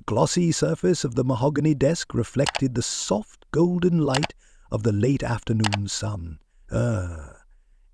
The glossy surface of the mahogany desk reflected the soft golden light of the late afternoon sun.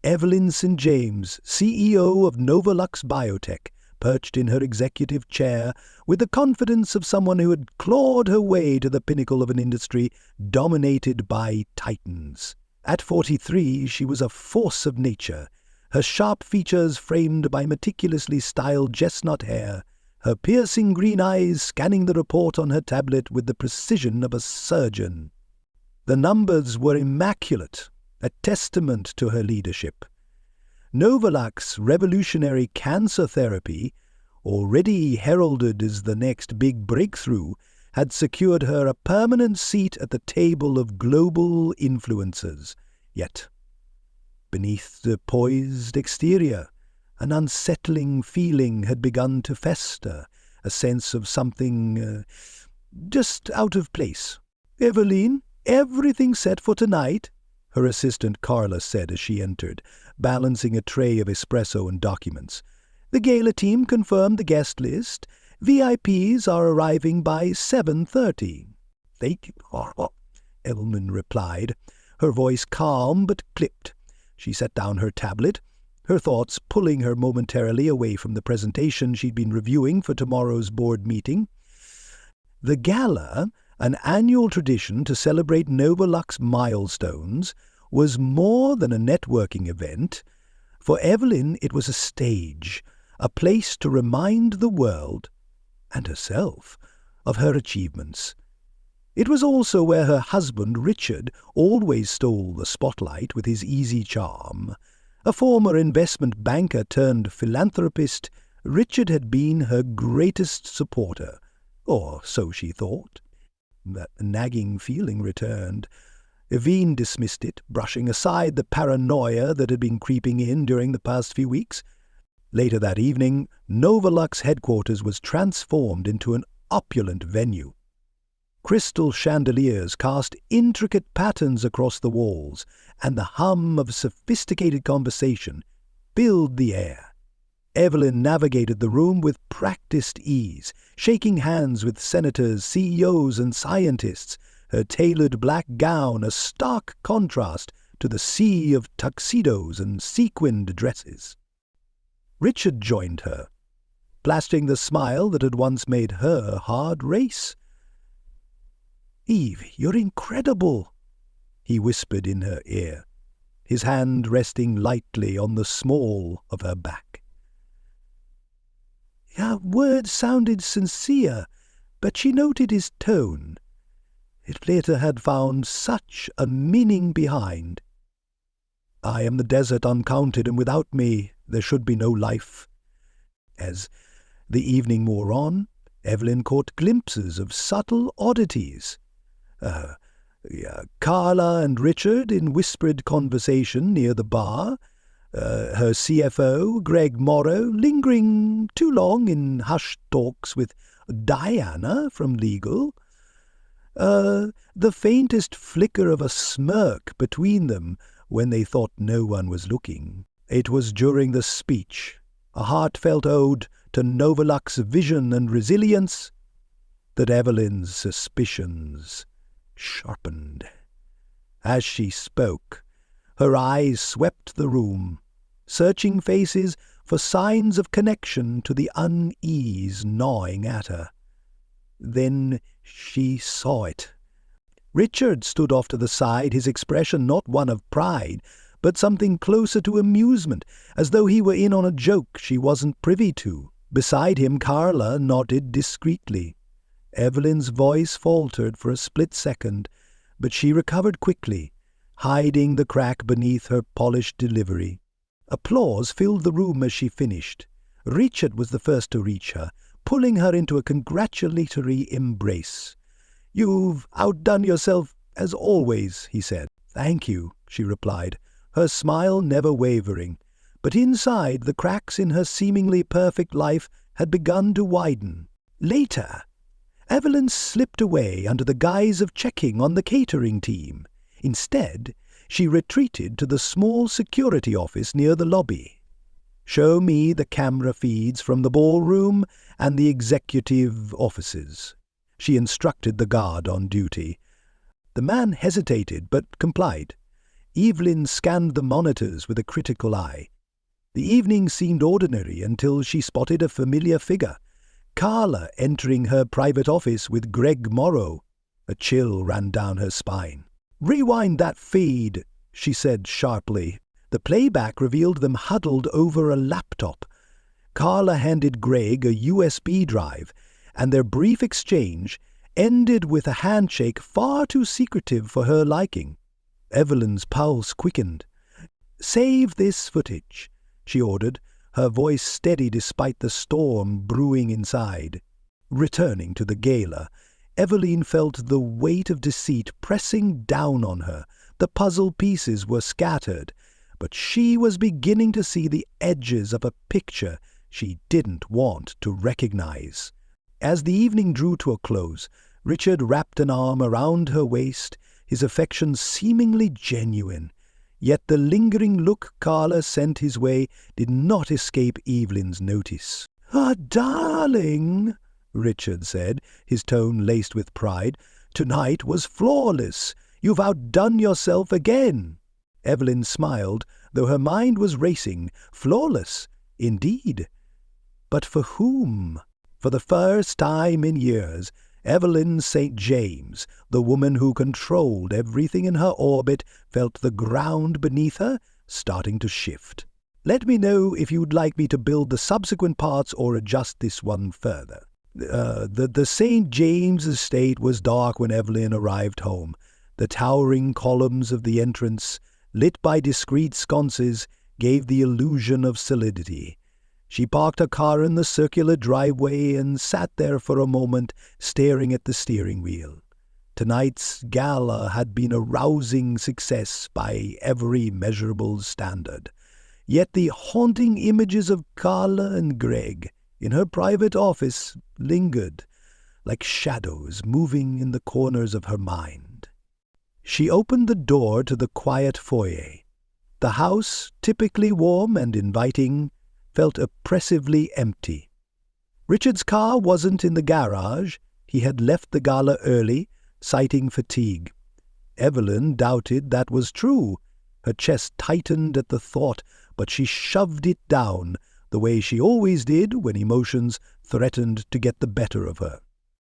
Evelyn St. James, CEO of Novolux Biotech, perched in her executive chair with the confidence of someone who had clawed her way to the pinnacle of an industry dominated by titans. At 43, she was a force of nature, her sharp features framed by meticulously styled chestnut hair, her piercing green eyes scanning the report on her tablet with the precision of a surgeon. The numbers were immaculate, a testament to her leadership. Novolux revolutionary cancer therapy, already heralded as the next big breakthrough, had secured her a permanent seat at the table of global influencers. Yet, beneath the poised exterior, an unsettling feeling had begun to fester, a sense of something just out of place. "Evelyn, everything set for tonight?" her assistant Carla said as she entered, balancing a tray of espresso and documents. "The gala team confirmed the guest list. VIPs are arriving by 7:30. "Thank you," Evelyn replied, her voice calm but clipped. She set down her tablet, her thoughts pulling her momentarily away from the presentation she'd been reviewing for tomorrow's board meeting. The gala, an annual tradition to celebrate Novolux milestones, was more than a networking event. For Evelyn, it was a stage, a place to remind the world, and herself, of her achievements. It was also where her husband, Richard, always stole the spotlight with his easy charm. A former investment banker turned philanthropist, Richard had been her greatest supporter, or so she thought. That nagging feeling returned. Evine dismissed it, brushing aside the paranoia that had been creeping in during the past few weeks. Later that evening, Novolux headquarters was transformed into an opulent venue. Crystal chandeliers cast intricate patterns across the walls, and the hum of sophisticated conversation filled the air. Evelyn navigated the room with practiced ease, shaking hands with senators, CEOs, and scientists, her tailored black gown a stark contrast to the sea of tuxedos and sequined dresses. Richard joined her, blasting the smile that had once made her heart race. "Eve, you're incredible," he whispered in her ear, his hand resting lightly on the small of her back. Her words sounded sincere, but she noted his tone. It later had found such a meaning behind. "I am the desert uncounted, and without me there should be no life." As the evening wore on, Evelyn caught glimpses of subtle oddities. Carla and Richard in whispered conversation near the bar, her CFO, Greg Morrow, lingering too long in hushed talks with Diana from legal, the faintest flicker of a smirk between them when they thought no one was looking. It was during the speech, a heartfelt ode to Novolux vision and resilience, that Evelyn's suspicions sharpened. As she spoke, her eyes swept the room, searching faces for signs of connection to the unease gnawing at her. Then she saw it. Richard stood off to the side, his expression not one of pride, but something closer to amusement, as though he were in on a joke she wasn't privy to. Beside him, Carla nodded discreetly. Evelyn's voice faltered for a split second, but she recovered quickly, hiding the crack beneath her polished delivery. Applause filled the room as she finished. Richard was the first to reach her, pulling her into a congratulatory embrace. "You've outdone yourself, as always," he said. "Thank you," she replied, her smile never wavering. But inside, the cracks in her seemingly perfect life had begun to widen. Later, Evelyn slipped away under the guise of checking on the catering team. Instead, she retreated to the small security office near the lobby. "Show me the camera feeds from the ballroom and the executive offices," she instructed the guard on duty. The man hesitated but complied. Evelyn scanned the monitors with a critical eye. The evening seemed ordinary until she spotted a familiar figure, Carla entering her private office with Greg Morrow. A chill ran down her spine. "Rewind that feed," she said sharply. The playback revealed them huddled over a laptop. Carla handed Greg a USB drive, and their brief exchange ended with a handshake far too secretive for her liking. Evelyn's pulse quickened. "Save this footage," she ordered, her voice steady despite the storm brewing inside. Returning to the gala, Evelyn felt the weight of deceit pressing down on her. The puzzle pieces were scattered, but she was beginning to see the edges of a picture she didn't want to recognize. As the evening drew to a close, Richard wrapped an arm around her waist, his affection seemingly genuine. Yet the lingering look Carla sent his way did not escape Evelyn's notice. "Ah, darling," Richard said, his tone laced with pride, "tonight was flawless. You've outdone yourself again." Evelyn smiled, though her mind was racing. Flawless, indeed. But for whom? For the first time in years, Evelyn St. James, the woman who controlled everything in her orbit, felt the ground beneath her starting to shift. "Let me know if you'd like me to build the subsequent parts or adjust this one further." The St. James estate was dark when Evelyn arrived home. The towering columns of the entrance, lit by discreet sconces, gave the illusion of solidity. She parked her car in the circular driveway and sat there for a moment, staring at the steering wheel. Tonight's gala had been a rousing success by every measurable standard. Yet the haunting images of Carla and Greg in her private office lingered, like shadows moving in the corners of her mind. She opened the door to the quiet foyer. The house, typically warm and inviting, felt oppressively empty. Richard's car wasn't in the garage. He had left the gala early, citing fatigue. Evelyn doubted that was true. Her chest tightened at the thought, but she shoved it down, the way she always did when emotions threatened to get the better of her.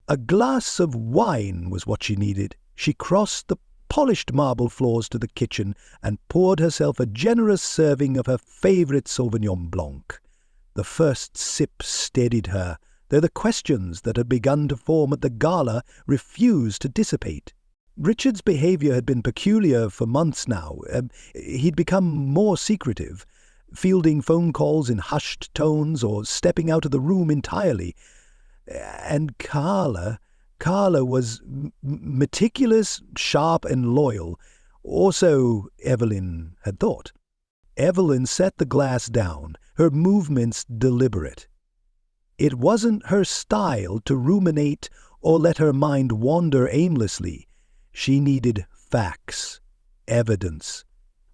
A glass of wine was what she needed. She crossed the polished marble floors to the kitchen and poured herself a generous serving of her favorite Sauvignon Blanc. The first sip steadied her, though the questions that had begun to form at the gala refused to dissipate. Richard's behavior had been peculiar for months now. He'd become more secretive, fielding phone calls in hushed tones or stepping out of the room entirely. And Carla was meticulous, sharp, and loyal, or so Evelyn had thought. Evelyn set the glass down, her movements deliberate. It wasn't her style to ruminate or let her mind wander aimlessly. She needed facts, evidence,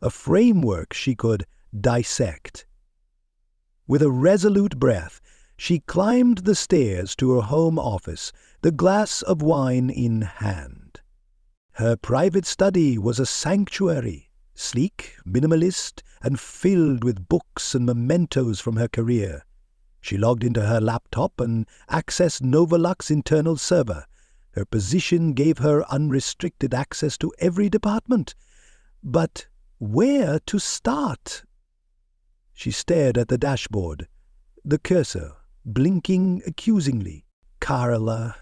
a framework she could dissect. With a resolute breath, she climbed the stairs to her home office, the glass of wine in hand. Her private study was a sanctuary, sleek, minimalist, and filled with books and mementos from her career. She logged into her laptop and accessed Novalux's internal server. Her position gave her unrestricted access to every department. But where to start? She stared at the dashboard, the cursor blinking accusingly. "Carla,"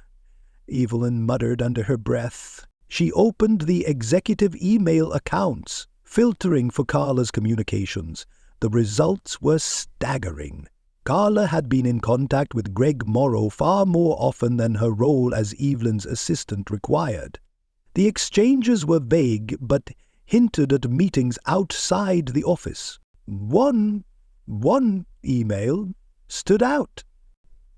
Evelyn muttered under her breath. She opened the executive email accounts, filtering for Carla's communications. The results were staggering. Carla had been in contact with Greg Morrow far more often than her role as Evelyn's assistant required. The exchanges were vague, but hinted at meetings outside the office. One email stood out.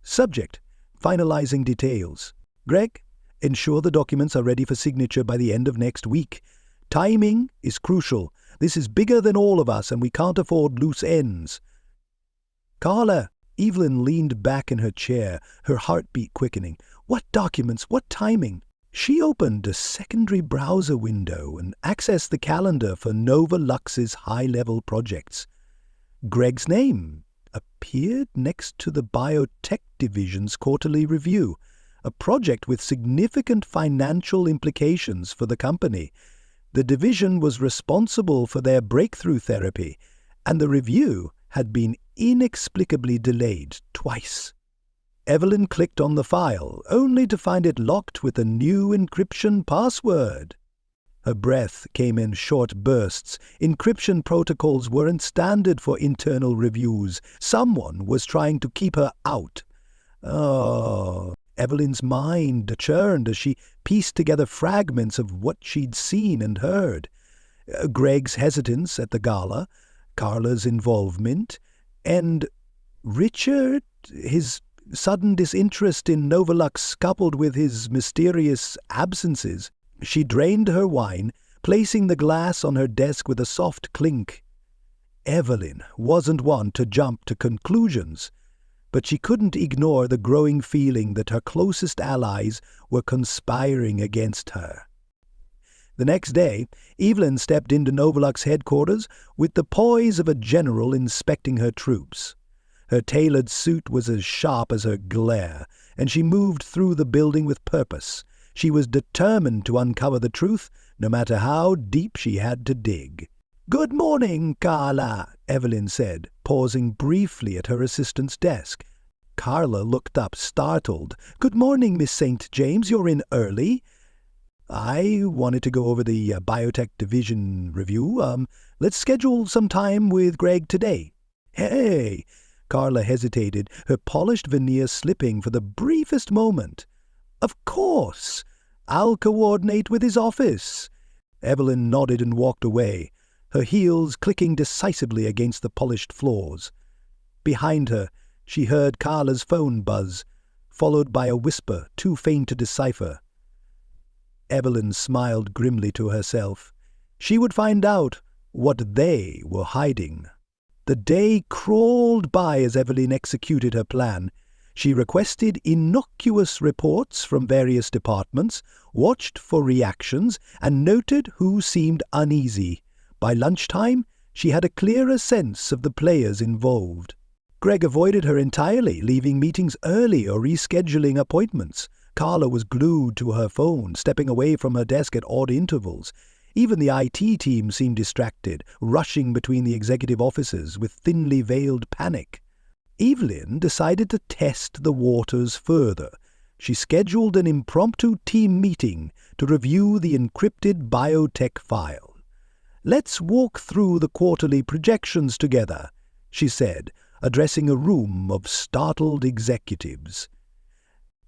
Subject: finalizing details. Greg, ensure the documents are ready for signature by the end of next week. Timing is crucial. This is bigger than all of us, and we can't afford loose ends. Carla, Evelyn leaned back in her chair, her heartbeat quickening. What documents? What timing? She opened a secondary browser window and accessed the calendar for Nova Lux's high-level projects. Greg's name appeared next to the biotech division's quarterly review, a project with significant financial implications for the company. The division was responsible for their breakthrough therapy, and the review had been inexplicably delayed twice. Evelyn clicked on the file, only to find it locked with a new encryption password. Her breath came in short bursts. Encryption protocols weren't standard for internal reviews. Someone was trying to keep her out. Oh, Evelyn's mind churned as she pieced together fragments of what she'd seen and heard. Greg's hesitance at the gala, Carla's involvement, and Richard, his sudden disinterest in Novolux coupled with his mysterious absences. She drained her wine, placing the glass on her desk with a soft clink. Evelyn wasn't one to jump to conclusions, but she couldn't ignore the growing feeling that her closest allies were conspiring against her. The next day, Evelyn stepped into Novolux headquarters with the poise of a general inspecting her troops. Her tailored suit was as sharp as her glare, and she moved through the building with purpose. She was determined to uncover the truth, no matter how deep she had to dig. "Good morning, Carla," Evelyn said, pausing briefly at her assistant's desk. Carla looked up, startled. "Good morning, Miss St. James. You're in early." "I wanted to go over the biotech division review. Let's schedule some time with Greg today." "Hey!" Carla hesitated, her polished veneer slipping for the briefest moment. "Of course. I'll coordinate with his office." Evelyn nodded and walked away, her heels clicking decisively against the polished floors. Behind her, she heard Carla's phone buzz, followed by a whisper too faint to decipher. Evelyn smiled grimly to herself. She would find out what they were hiding. The day crawled by as Evelyn executed her plan. She requested innocuous reports from various departments, watched for reactions, and noted who seemed uneasy. By lunchtime, she had a clearer sense of the players involved. Greg avoided her entirely, leaving meetings early or rescheduling appointments. Carla was glued to her phone, stepping away from her desk at odd intervals. Even the IT team seemed distracted, rushing between the executive offices with thinly veiled panic. Evelyn decided to test the waters further. She scheduled an impromptu team meeting to review the encrypted biotech file. "Let's walk through the quarterly projections together," she said, addressing a room of startled executives.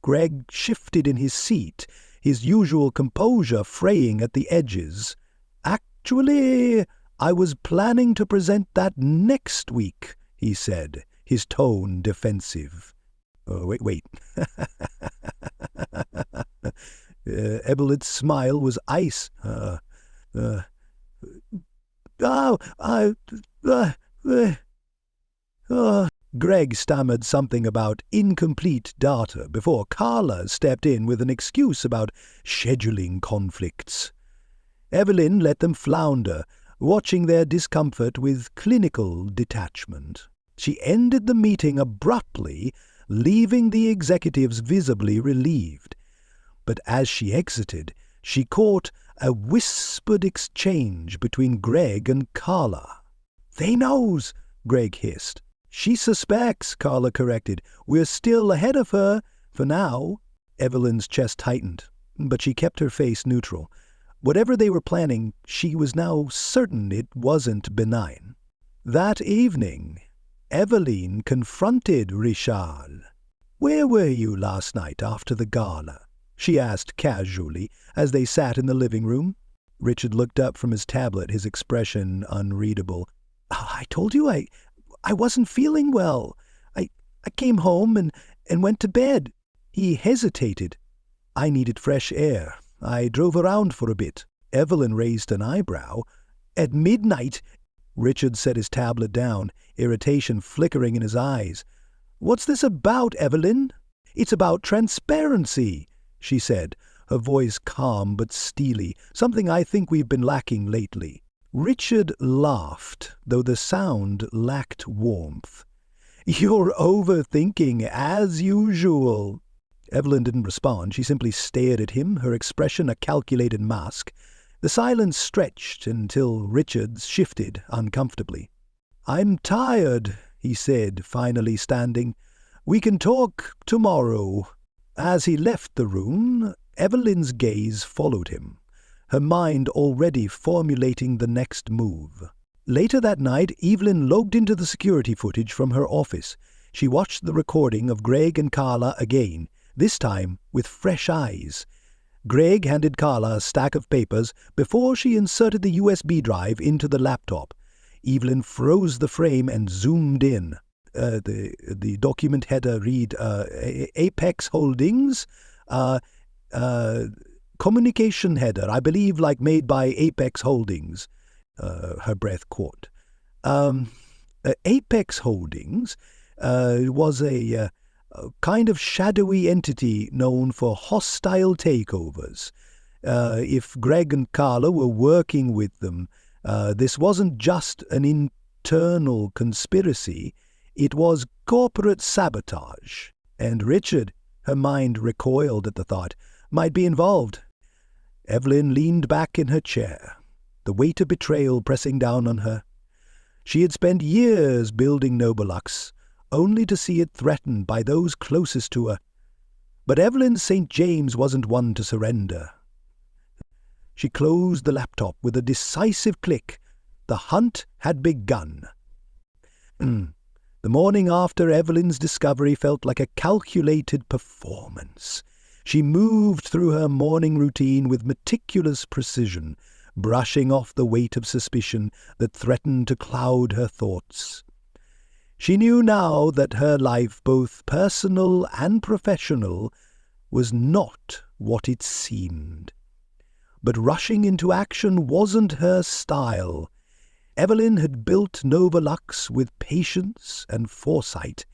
Greg shifted in his seat, his usual composure fraying at the edges. "Actually, I was planning to present that next week," he said, his tone defensive. Wait. Evelyn's smile was ice. Greg stammered something about incomplete data before Carla stepped in with an excuse about scheduling conflicts. Evelyn let them flounder, watching their discomfort with clinical detachment. She ended the meeting abruptly, leaving the executives visibly relieved. But as she exited, she caught a whispered exchange between Greg and Carla. "They knows," Greg hissed. "She suspects," Carla corrected. "We're still ahead of her, for now." Evelyn's chest tightened, but she kept her face neutral. Whatever they were planning, she was now certain it wasn't benign. That evening, Evelyn confronted Richard. "Where were you last night after the gala?" she asked casually as they sat in the living room. Richard looked up from his tablet, his expression unreadable. "I told you I wasn't feeling well. I came home and went to bed." He hesitated. "I needed fresh air. I drove around for a bit." Evelyn raised an eyebrow. "At midnight?" Richard set his tablet down, irritation flickering in his eyes. "What's this about, Evelyn?" It's about transparency, she said, her voice calm but steely, something I think we've been lacking lately. Richard laughed, though the sound lacked warmth. You're overthinking, as usual. Evelyn didn't respond. She simply stared at him, her expression a calculated mask. The silence stretched until Richard shifted uncomfortably. I'm tired, he said, finally standing. We can talk tomorrow. As he left the room, Evelyn's gaze followed him, her mind already formulating the next move. Later that night, Evelyn logged into the security footage from her office. She watched the recording of Greg and Carla again, this time with fresh eyes. Greg handed Carla a stack of papers before she inserted the USB drive into the laptop. Evelyn froze the frame and zoomed in. The document header read, Apex Holdings, communication header, I believe like made by Apex Holdings. Her breath caught. Apex Holdings was a kind of shadowy entity known for hostile takeovers. If Greg and Carla were working with them, this wasn't just an internal conspiracy, it was corporate sabotage. And Richard, her mind recoiled at the thought, might be involved. Evelyn leaned back in her chair, the weight of betrayal pressing down on her. She had spent years building Novolux, only to see it threatened by those closest to her. But Evelyn St. James wasn't one to surrender. She closed the laptop with a decisive click. The hunt had begun. The morning after Evelyn's discovery felt like a calculated performance. She moved through her morning routine with meticulous precision, brushing off the weight of suspicion that threatened to cloud her thoughts. She knew now that her life, both personal and professional, was not what it seemed. But rushing into action wasn't her style. Evelyn had built Novolux with patience and foresight,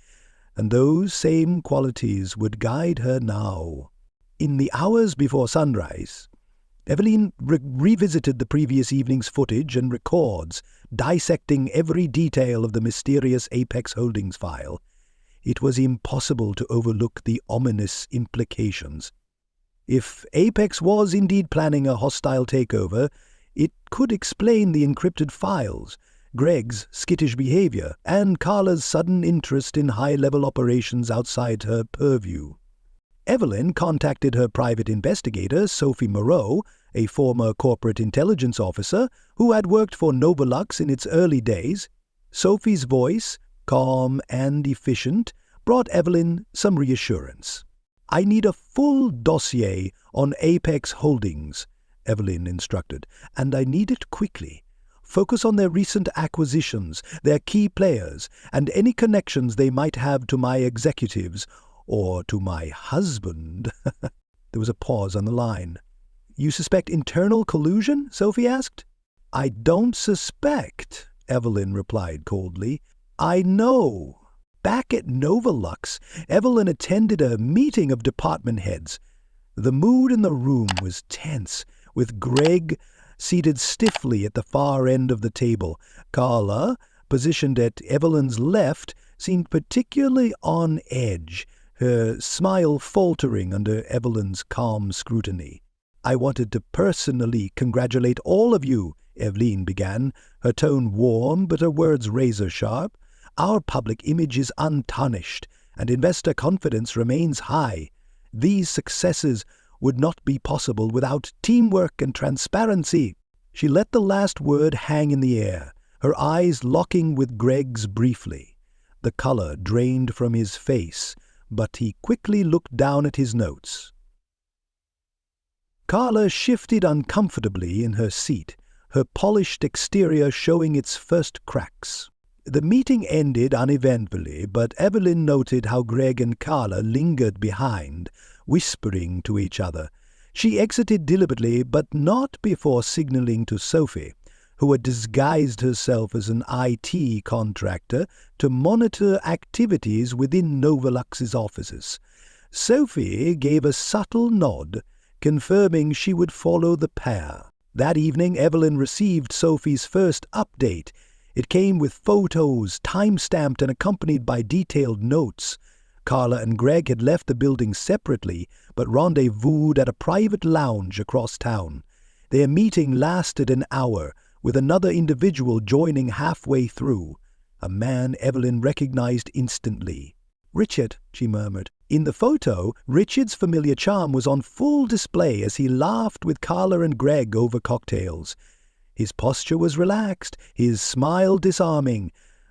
and those same qualities would guide her now. In the hours before sunrise, Evelyn revisited the previous evening's footage and records, dissecting every detail of the mysterious Apex Holdings file. It was impossible to overlook the ominous implications. If Apex was indeed planning a hostile takeover, it could explain the encrypted files, Greg's skittish behavior, and Carla's sudden interest in high-level operations outside her purview. Evelyn contacted her private investigator, Sophie Moreau, a former corporate intelligence officer who had worked for Novolux in its early days. Sophie's voice, calm and efficient, brought Evelyn some reassurance. I need a full dossier on Apex Holdings, Evelyn instructed, and I need it quickly. Focus on their recent acquisitions, their key players, and any connections they might have to my executives or to my husband. There was a pause on the line. You suspect internal collusion? Sophie asked. I don't suspect, Evelyn replied coldly. I know. Back at Novolux, Evelyn attended a meeting of department heads. The mood in the room was tense, with Greg seated stiffly at the far end of the table. Carla, positioned at Evelyn's left, seemed particularly on edge, her smile faltering under Evelyn's calm scrutiny. I wanted to personally congratulate all of you, Evelyn began, her tone warm but her words razor-sharp. Our public image is untarnished, and investor confidence remains high. These successes would not be possible without teamwork and transparency. She let the last word hang in the air, her eyes locking with Greg's briefly. The color drained from his face, but he quickly looked down at his notes. Carla shifted uncomfortably in her seat, her polished exterior showing its first cracks. The meeting ended uneventfully, but Evelyn noted how Greg and Carla lingered behind, whispering to each other. She exited deliberately, but not before signaling to Sophie, who had disguised herself as an IT contractor to monitor activities within Novolux's offices. Sophie gave a subtle nod, confirming she would follow the pair. That evening, Evelyn received Sophie's first update. It came with photos, time-stamped and accompanied by detailed notes. Carla and Greg had left the building separately, but rendezvoused at a private lounge across town. Their meeting lasted an hour, with another individual joining halfway through, a man Evelyn recognized instantly. "Richard," she murmured. In the photo, Richard's familiar charm was on full display as he laughed with Carla and Greg over cocktails. His posture was relaxed, his smile disarming,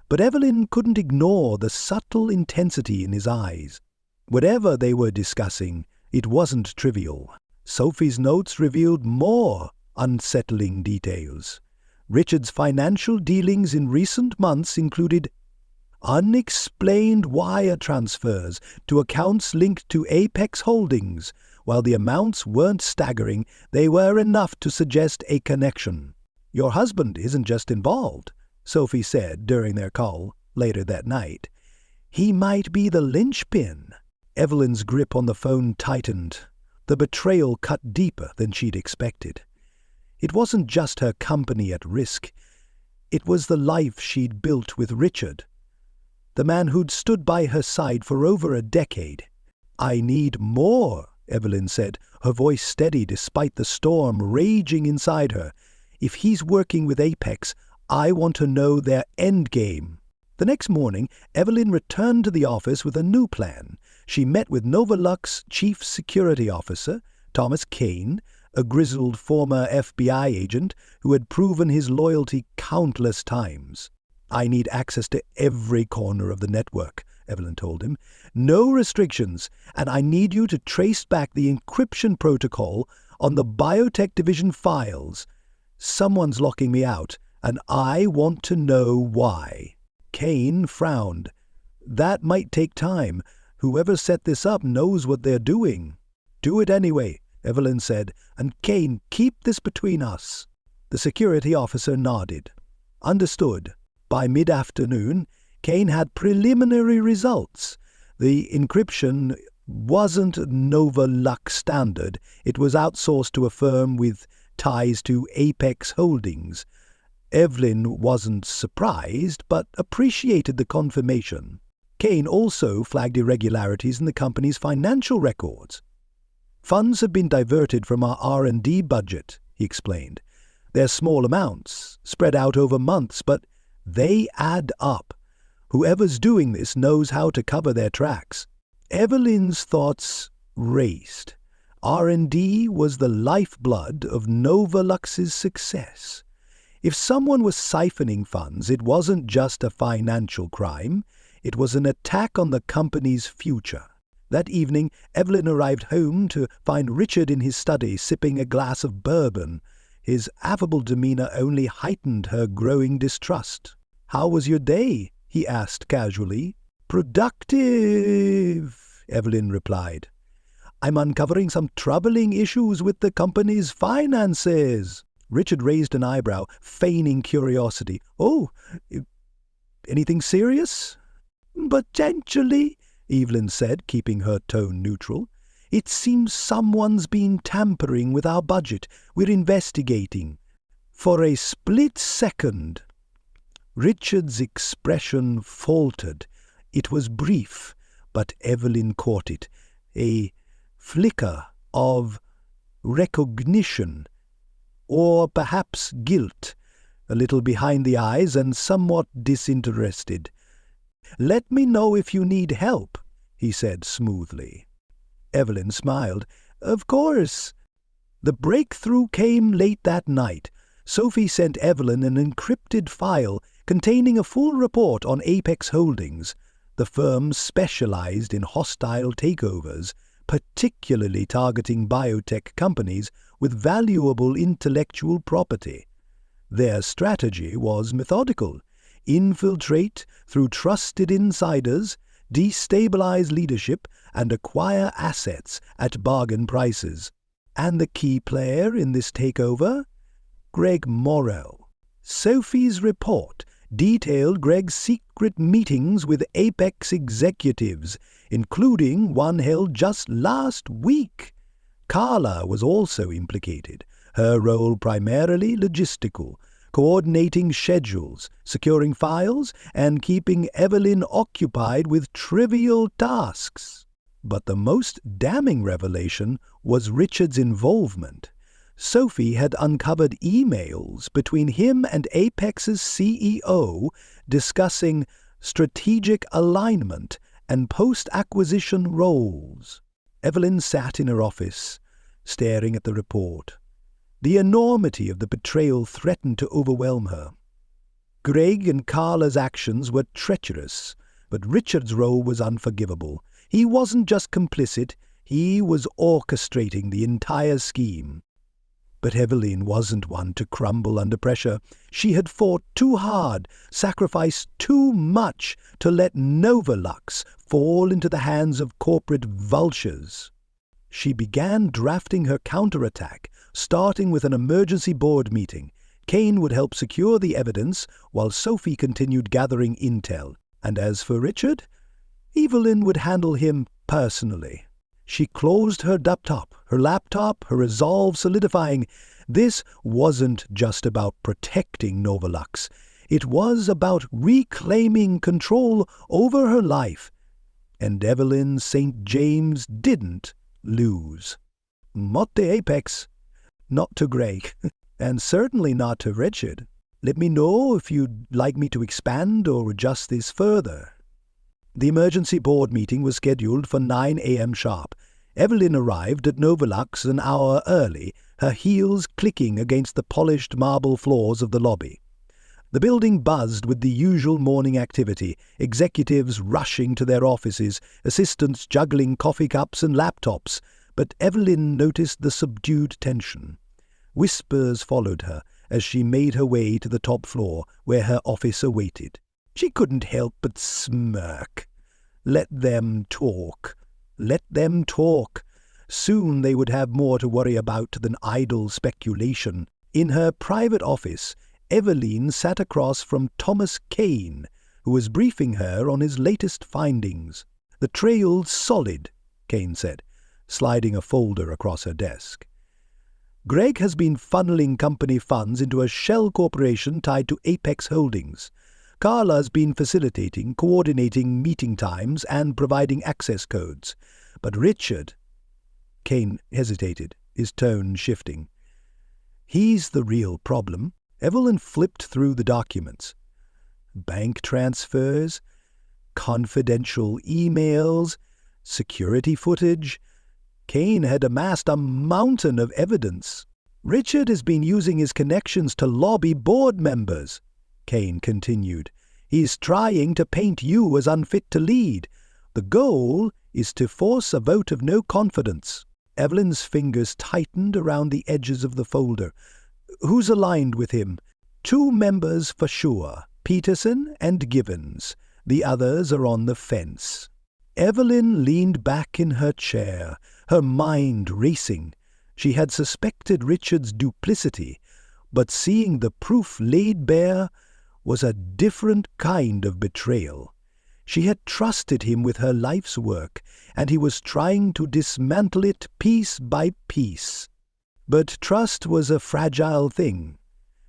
but Evelyn couldn't ignore the subtle intensity in his eyes. Whatever they were discussing, it wasn't trivial. Sophie's notes revealed more unsettling details. Richard's financial dealings in recent months included unexplained wire transfers to accounts linked to Apex Holdings. While the amounts weren't staggering, they were enough to suggest a connection. "Your husband isn't just involved," Sophie said during their call later that night. "He might be the linchpin." Evelyn's grip on the phone tightened. The betrayal cut deeper than she'd expected. It wasn't just her company at risk. It was the life she'd built with Richard, the man who'd stood by her side for over a decade. "I need more," Evelyn said, her voice steady despite the storm raging inside her. "If he's working with Apex, I want to know their endgame." The next morning, Evelyn returned to the office with a new plan. She met with Novolux Chief Security Officer, Thomas Kane, a grizzled former FBI agent who had proven his loyalty countless times. "I need access to every corner of the network," Evelyn told him. "No restrictions, and I need you to trace back the encryption protocol on the biotech division files. Someone's locking me out, and I want to know why." Kane frowned. "That might take time. Whoever set this up knows what they're doing." "Do it anyway," Evelyn said, "and Kane, keep this between us." The security officer nodded. "Understood." By mid-afternoon, Kane had preliminary results. The encryption wasn't Novolux standard. It was outsourced to a firm with ties to Apex Holdings. Evelyn wasn't surprised, but appreciated the confirmation. Kane also flagged irregularities in the company's financial records. "Funds have been diverted from our R&D budget," he explained. "They're small amounts, spread out over months, but they add up. Whoever's doing this knows how to cover their tracks." Evelyn's thoughts raced. R&D was the lifeblood of Novolux's success. If someone was siphoning funds, it wasn't just a financial crime. It was an attack on the company's future. That evening, Evelyn arrived home to find Richard in his study sipping a glass of bourbon. His affable demeanor only heightened her growing distrust. "How was your day?" he asked casually. "Productive," Evelyn replied. "I'm uncovering some troubling issues with the company's finances." Richard raised an eyebrow, feigning curiosity. "Oh, anything serious?" "Potentially," Evelyn said, keeping her tone neutral. "It seems someone's been tampering with our budget. We're investigating." For a split second, Richard's expression faltered. It was brief, but Evelyn caught it. A flicker of recognition, or perhaps guilt, a little behind the eyes and somewhat disinterested. "Let me know if you need help," he said smoothly. Evelyn smiled. "Of course." The breakthrough came late that night. Sophie sent Evelyn an encrypted file containing a full report on Apex Holdings. The firm specialized in hostile takeovers, particularly targeting biotech companies with valuable intellectual property. Their strategy was methodical: infiltrate through trusted insiders, destabilize leadership, and acquire assets at bargain prices. And the key player in this takeover? Greg Morrell. Sophie's report detailed Greg's secret meetings with Apex executives, including one held just last week. Carla was also implicated, her role primarily logistical, coordinating schedules, securing files, and keeping Evelyn occupied with trivial tasks. But the most damning revelation was Richard's involvement. Sophie had uncovered emails between him and Apex's CEO discussing strategic alignment and post-acquisition roles. Evelyn sat in her office, staring at the report. The enormity of the betrayal threatened to overwhelm her. Greg and Carla's actions were treacherous, but Richard's role was unforgivable. He wasn't just complicit, he was orchestrating the entire scheme. But Evelyn wasn't one to crumble under pressure. She had fought too hard, sacrificed too much to let Novolux fall into the hands of corporate vultures. She began drafting her counterattack, starting with an emergency board meeting. Kane would help secure the evidence while Sophie continued gathering intel. And as for Richard, Evelyn would handle him personally. She closed her laptop, her resolve solidifying. This wasn't just about protecting Novolux. It was about reclaiming control over her life. And Evelyn St. James didn't lose. Not to Apex, not to Greg, and certainly not to Richard. Let me know if you'd like me to expand or adjust this further. The emergency board meeting was scheduled for 9 a.m. sharp. Evelyn arrived at Novolux an hour early, her heels clicking against the polished marble floors of the lobby. The building buzzed with the usual morning activity, executives rushing to their offices, assistants juggling coffee cups and laptops, but Evelyn noticed the subdued tension. Whispers followed her as she made her way to the top floor where her office awaited. She couldn't help but smirk. Let them talk. Let them talk. Soon they would have more to worry about than idle speculation. In her private office, Evelyn sat across from Thomas Kane, who was briefing her on his latest findings. "The trail's solid," Kane said, sliding a folder across her desk. "Greg has been funneling company funds into a shell corporation tied to Apex Holdings. Carla's been facilitating, coordinating meeting times, and providing access codes. But Richard—" Kane hesitated, his tone shifting. "He's the real problem." Evelyn flipped through the documents. Bank transfers, confidential emails, security footage. Kane had amassed a mountain of evidence. "Richard has been using his connections to lobby board members," Kane continued. "He's trying to paint you as unfit to lead. The goal is to force a vote of no confidence." Evelyn's fingers tightened around the edges of the folder. "Who's aligned with him?" "2 members for sure, Peterson and Givens. The others are on the fence." Evelyn leaned back in her chair, her mind racing. She had suspected Richard's duplicity, but seeing the proof laid bare was a different kind of betrayal. She had trusted him with her life's work, and he was trying to dismantle it piece by piece. But trust was a fragile thing,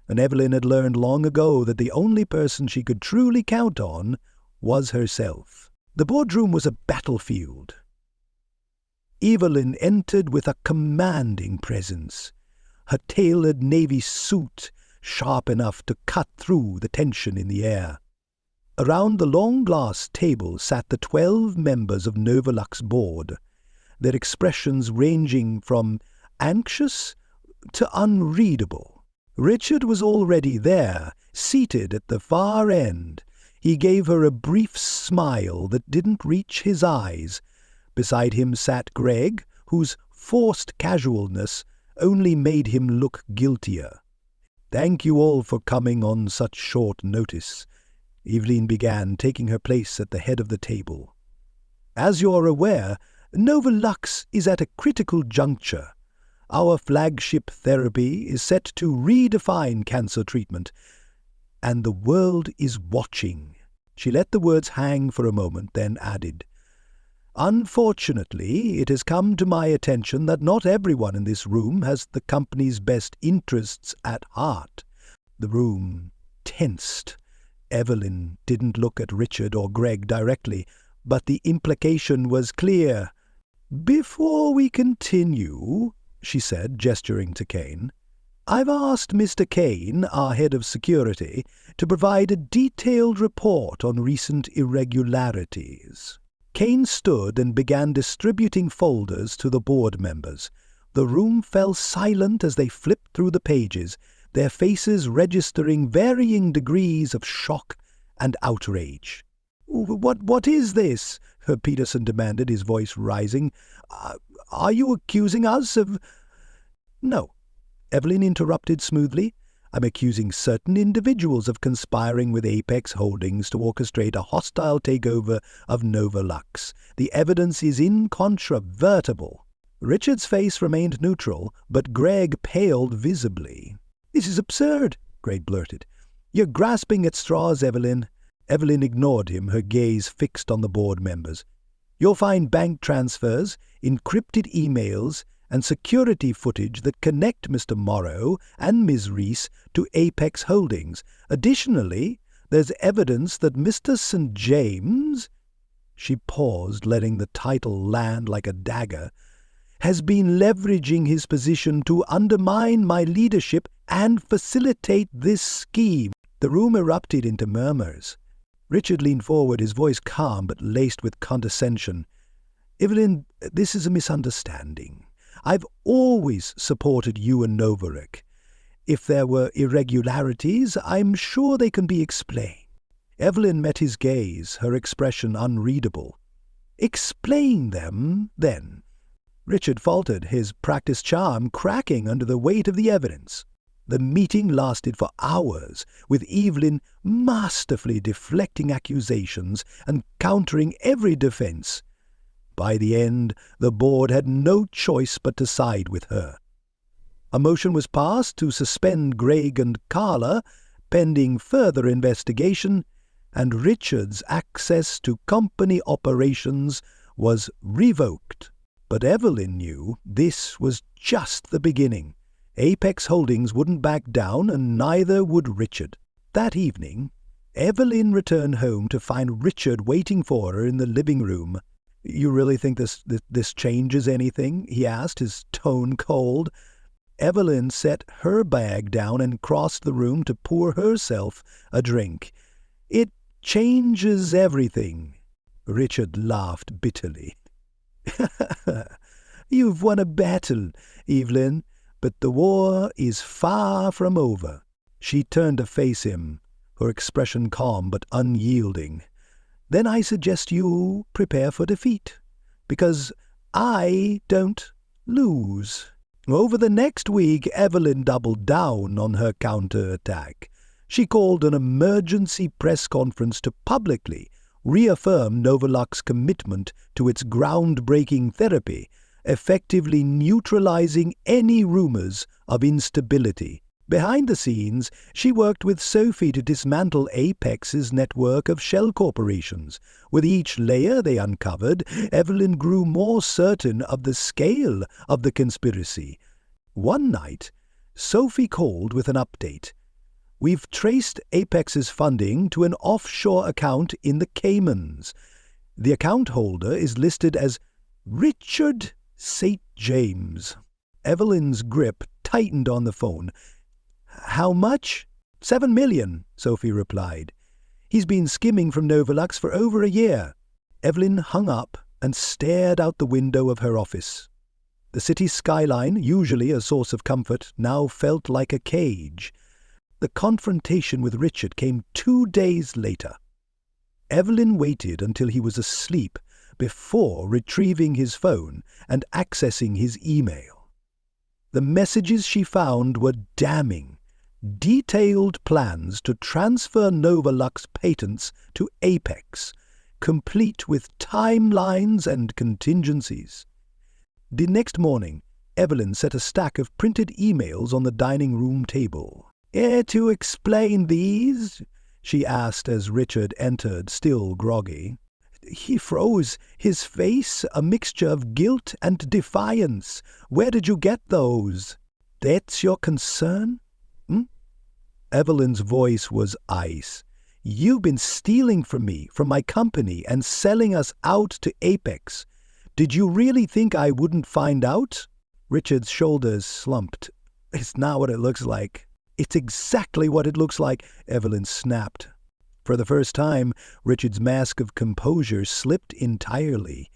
and Evelyn had learned long ago that the only person she could truly count on was herself. The boardroom was a battlefield. Evelyn entered with a commanding presence, her tailored navy suit sharp enough to cut through the tension in the air. Around the long glass table sat the 12 members of Novolux board, their expressions ranging from anxious to unreadable. Richard was already there, seated at the far end. He gave her a brief smile that didn't reach his eyes. Beside him sat Greg, whose forced casualness only made him look guiltier. "Thank you all for coming on such short notice," Evelyn began, taking her place at the head of the table. "As you're aware, Novolux is at a critical juncture. Our flagship therapy is set to redefine cancer treatment. and the world is watching." She let the words hang for a moment, then added, "Unfortunately, it has come to my attention that not everyone in this room has the company's best interests at heart." The room tensed. Evelyn didn't look at Richard or Greg directly, but the implication was clear. "Before we continue," she said, gesturing to Kane, "I've asked Mr. Kane, our head of security, to provide a detailed report on recent irregularities." Kane stood and began distributing folders to the board members. The room fell silent as they flipped through the pages, their faces registering varying degrees of shock and outrage. What is this?" Peterson demanded, his voice rising. Are you accusing us of—" "No," Evelyn interrupted smoothly. "I'm accusing certain individuals of conspiring with Apex Holdings to orchestrate a hostile takeover of Novolux. The evidence is incontrovertible." Richard's face remained neutral, but Greg paled visibly. "This is absurd," Greg blurted. "You're grasping at straws, Evelyn." Evelyn ignored him, her gaze fixed on the board members. "You'll find bank transfers, encrypted emails, and security footage that connect Mr. Morrow and Ms. Reese to Apex Holdings. Additionally, there's evidence that Mr. St. James—" she paused, letting the title land like a dagger—"has been leveraging his position to undermine my leadership and facilitate this scheme." The room erupted into murmurs. Richard leaned forward, his voice calm but laced with condescension. "Evelyn, this is a misunderstanding. I've always supported you and Novorek. If there were irregularities, I'm sure they can be explained." Evelyn met his gaze, her expression unreadable. "Explain them, then." Richard faltered, his practiced charm cracking under the weight of the evidence. The meeting lasted for hours, with Evelyn masterfully deflecting accusations and countering every defense. By the end, the board had no choice but to side with her. A motion was passed to suspend Greg and Carla, pending further investigation, and Richard's access to company operations was revoked. But Evelyn knew this was just the beginning. Apex Holdings wouldn't back down, and neither would Richard. That evening, Evelyn returned home to find Richard waiting for her in the living room. "You really think this changes anything?" he asked, his tone cold. Evelyn set her bag down and crossed the room to pour herself a drink. "It changes everything." Richard laughed bitterly. "You've won a battle, Evelyn, but the war is far from over." She turned to face him, her expression calm but unyielding. "Then I suggest you prepare for defeat, because I don't lose." Over the next week, Evelyn doubled down on her counterattack. She called an emergency press conference to publicly reaffirm Novolux's commitment to its groundbreaking therapy, effectively neutralizing any rumors of instability. Behind the scenes, she worked with Sophie to dismantle Apex's network of shell corporations. With each layer they uncovered, Evelyn grew more certain of the scale of the conspiracy. One night, Sophie called with an update. "We've traced Apex's funding to an offshore account in the Caymans. The account holder is listed as Richard St. James." Evelyn's grip tightened on the phone. "How much?" "7 million, Sophie replied. "He's been skimming from Novolux for over a year." Evelyn hung up and stared out the window of her office. The city's skyline, usually a source of comfort, now felt like a cage. The confrontation with Richard came 2 days later. Evelyn waited until he was asleep before retrieving his phone and accessing his email. The messages she found were damning. Detailed plans to transfer Novolux patents to Apex, complete with timelines and contingencies. The next morning, Evelyn set a stack of printed emails on the dining room table. To explain these?" she asked as Richard entered, still groggy. He froze, his face a mixture of guilt and defiance. "Where did you get those?" "That's your concern?" Evelyn's voice was ice. "You've been stealing from me, from my company, and selling us out to Apex. Did you really think I wouldn't find out?" Richard's shoulders slumped. "It's not what it looks like." "It's exactly what it looks like," Evelyn snapped. For the first time, Richard's mask of composure slipped entirely.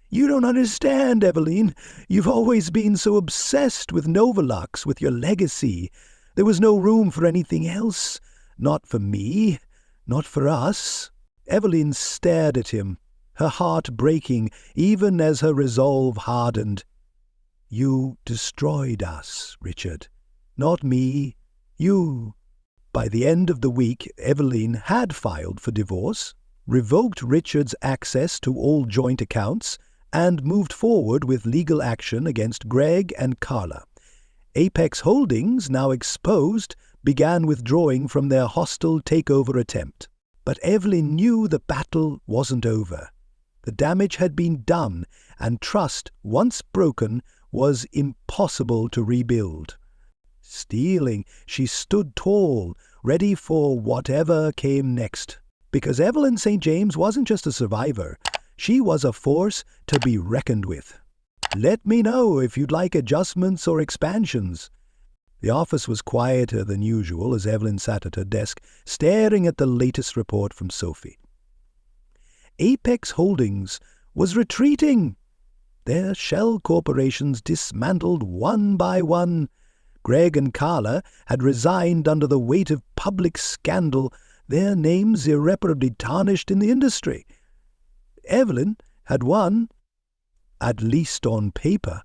"You don't understand, Evelyn. You've always been so obsessed with Novolux, with your legacy. There was no room for anything else. Not for me. Not for us." Evelyn stared at him, her heart breaking even as her resolve hardened. "You destroyed us, Richard. Not me. You." By the end of the week, Evelyn had filed for divorce, revoked Richard's access to all joint accounts, and moved forward with legal action against Greg and Carla. Apex Holdings, now exposed, began withdrawing from their hostile takeover attempt. But Evelyn knew the battle wasn't over. The damage had been done, and trust, once broken, was impossible to rebuild. Stealing, she stood tall, ready for whatever came next. Because Evelyn St. James wasn't just a survivor, she was a force to be reckoned with. "Let me know if you'd like adjustments or expansions." The office was quieter than usual as Evelyn sat at her desk, staring at the latest report from Sophie. Apex Holdings was retreating. Their shell corporations dismantled one by one. Greg and Carla had resigned under the weight of public scandal, their names irreparably tarnished in the industry. Evelyn had won, at least on paper,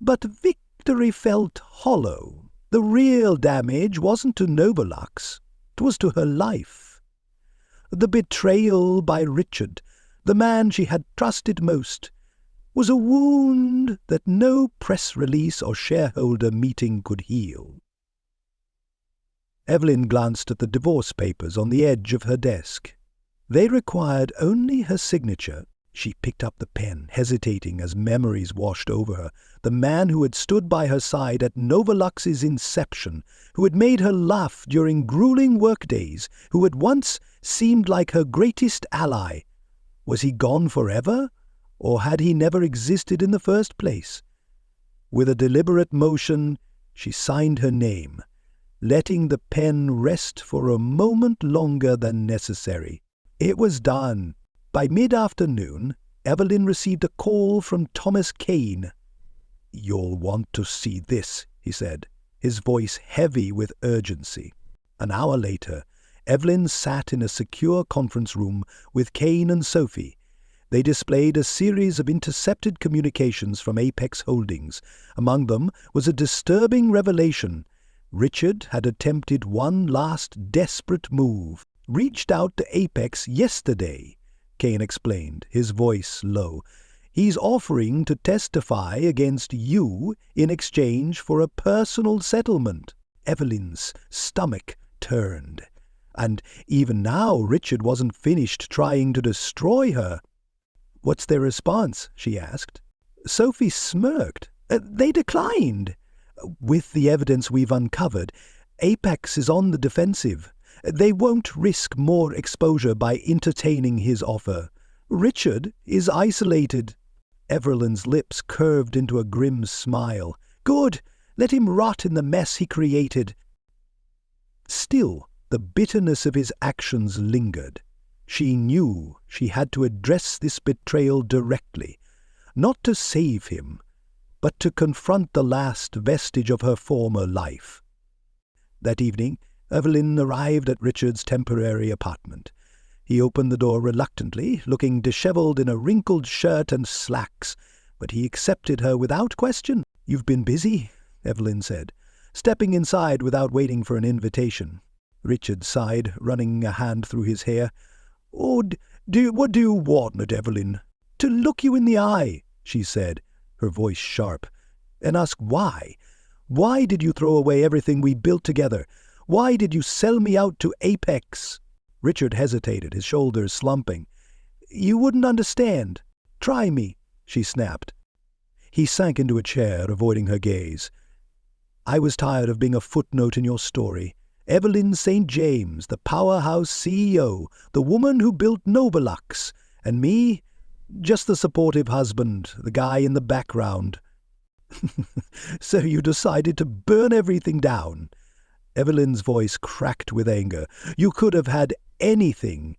but victory felt hollow. The real damage wasn't to Novolux, it was to her life. The betrayal by Richard, the man she had trusted most, was a wound that no press release or shareholder meeting could heal. Evelyn glanced at the divorce papers on the edge of her desk. They required only her signature. She picked up the pen, hesitating as memories washed over her. The man who had stood by her side at Novolux's inception, who had made her laugh during grueling workdays, who had once seemed like her greatest ally. Was he gone forever? Or had he never existed in the first place? With a deliberate motion, she signed her name, letting the pen rest for a moment longer than necessary. It was done. By mid-afternoon, Evelyn received a call from Thomas Kane. "You'll want to see this," he said, his voice heavy with urgency. An hour later, Evelyn sat in a secure conference room with Kane and Sophie. They displayed a series of intercepted communications from Apex Holdings. Among them was a disturbing revelation. Richard had attempted one last desperate move. "Reached out to Apex yesterday," Kane explained, his voice low. "He's offering to testify against you in exchange for a personal settlement." Evelyn's stomach turned. And even now Richard wasn't finished trying to destroy her. "What's their response?" she asked. Sophie smirked. "They declined. With the evidence we've uncovered, Apex is on the defensive. They won't risk more exposure by entertaining his offer. Richard is isolated." Evelyn's lips curved into a grim smile. "Good. Let him rot in the mess he created." Still, the bitterness of his actions lingered. She knew she had to address this betrayal directly, not to save him, but to confront the last vestige of her former life. That evening, Evelyn arrived at Richard's temporary apartment. He opened the door reluctantly, looking disheveled in a wrinkled shirt and slacks, but he accepted her without question. "You've been busy," Evelyn said, stepping inside without waiting for an invitation. Richard sighed, running a hand through his hair. "Oh, what do you want, Evelyn?" "To look you in the eye," she said, her voice sharp, "and ask why. Why did you throw away everything we built together? Why did you sell me out to Apex?" Richard hesitated, his shoulders slumping. "You wouldn't understand. Try me," she snapped. He sank into a chair, avoiding her gaze. "I was tired of being a footnote in your story. Evelyn St. James, the powerhouse CEO, the woman who built Novolux, and me, just the supportive husband, the guy in the background." "So you decided to burn everything down?" Evelyn's voice cracked with anger. "You could have had anything,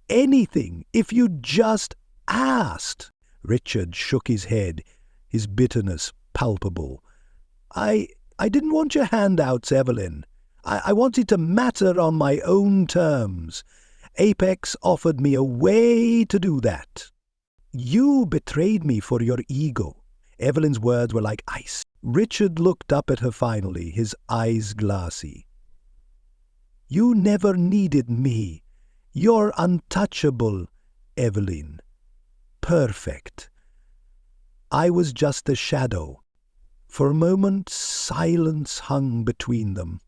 if you'd just asked." Richard shook his head, his bitterness palpable. I didn't want your handouts, Evelyn. I wanted to matter on my own terms. Apex offered me a way to do that. You betrayed me for your ego." Evelyn's words were like ice. Richard looked up at her finally, his eyes glassy. "You never needed me. You're untouchable, Evelyn. Perfect. I was just a shadow." For a moment, silence hung between them.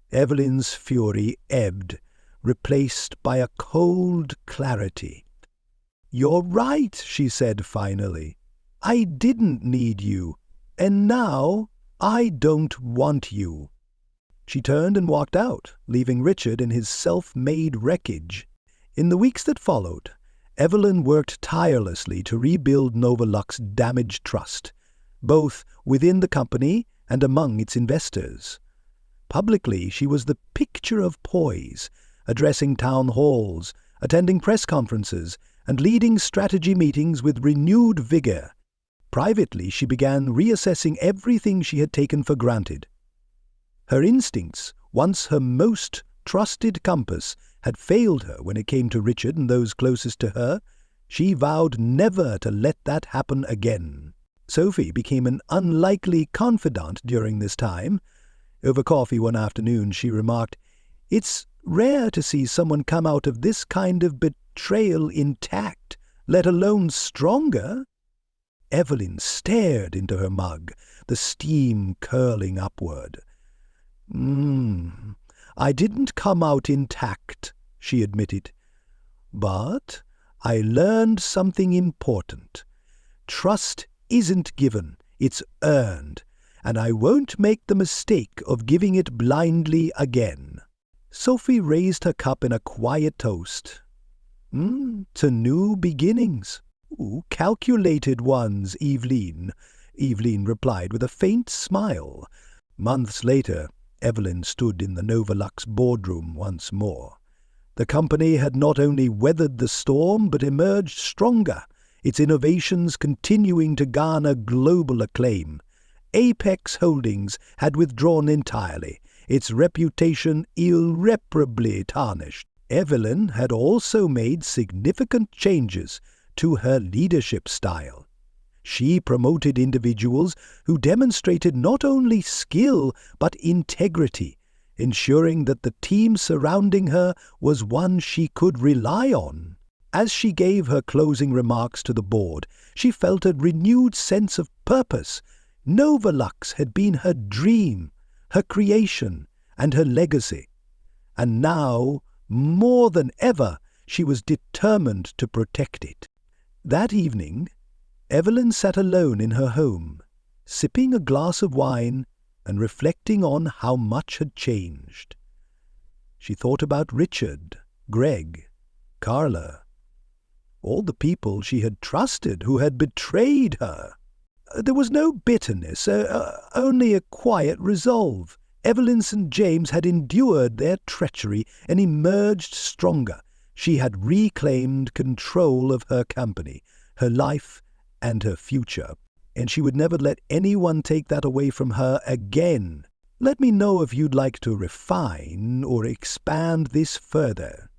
Evelyn's fury ebbed, replaced by a cold clarity. "You're right," she said finally. "I didn't need you, and now I don't want you." She turned and walked out, leaving Richard in his self-made wreckage. In the weeks that followed, Evelyn worked tirelessly to rebuild Novolux's damaged trust, both within the company and among its investors. Publicly, she was the picture of poise, addressing town halls, attending press conferences, and leading strategy meetings with renewed vigor. Privately, she began reassessing everything she had taken for granted. Her instincts, once her most trusted compass, had failed her when it came to Richard and those closest to her. She vowed never to let that happen again. Sophie became an unlikely confidant during this time. Over coffee one afternoon, she remarked, "It's rare to see someone come out of this kind of betrayal intact, let alone stronger." Evelyn stared into her mug, the steam curling upward. "I didn't come out intact," she admitted. "But I learned something important. Trust isn't given, it's earned, and I won't make the mistake of giving it blindly again." Sophie raised her cup in a quiet toast. "To new beginnings." "Calculated ones, Evelyn," Evelyn replied with a faint smile. Months later, Evelyn stood in the Novolux boardroom once more. The company had not only weathered the storm, but emerged stronger, its innovations continuing to garner global acclaim. Apex Holdings had withdrawn entirely, its reputation irreparably tarnished. Evelyn had also made significant changes to her leadership style. She promoted individuals who demonstrated not only skill but integrity, ensuring that the team surrounding her was one she could rely on. As she gave her closing remarks to the board, she felt a renewed sense of purpose. Novolux had been her dream, her creation, and her legacy. And now, more than ever, she was determined to protect it. That evening, Evelyn sat alone in her home, sipping a glass of wine and reflecting on how much had changed. She thought about Richard, Greg, Carla, all the people she had trusted who had betrayed her. There was no bitterness, only a quiet resolve. Evelyn St. James had endured their treachery and emerged stronger. She had reclaimed control of her company, her life, and her future, and she would never let anyone take that away from her again. Let me know if you'd like to refine or expand this further.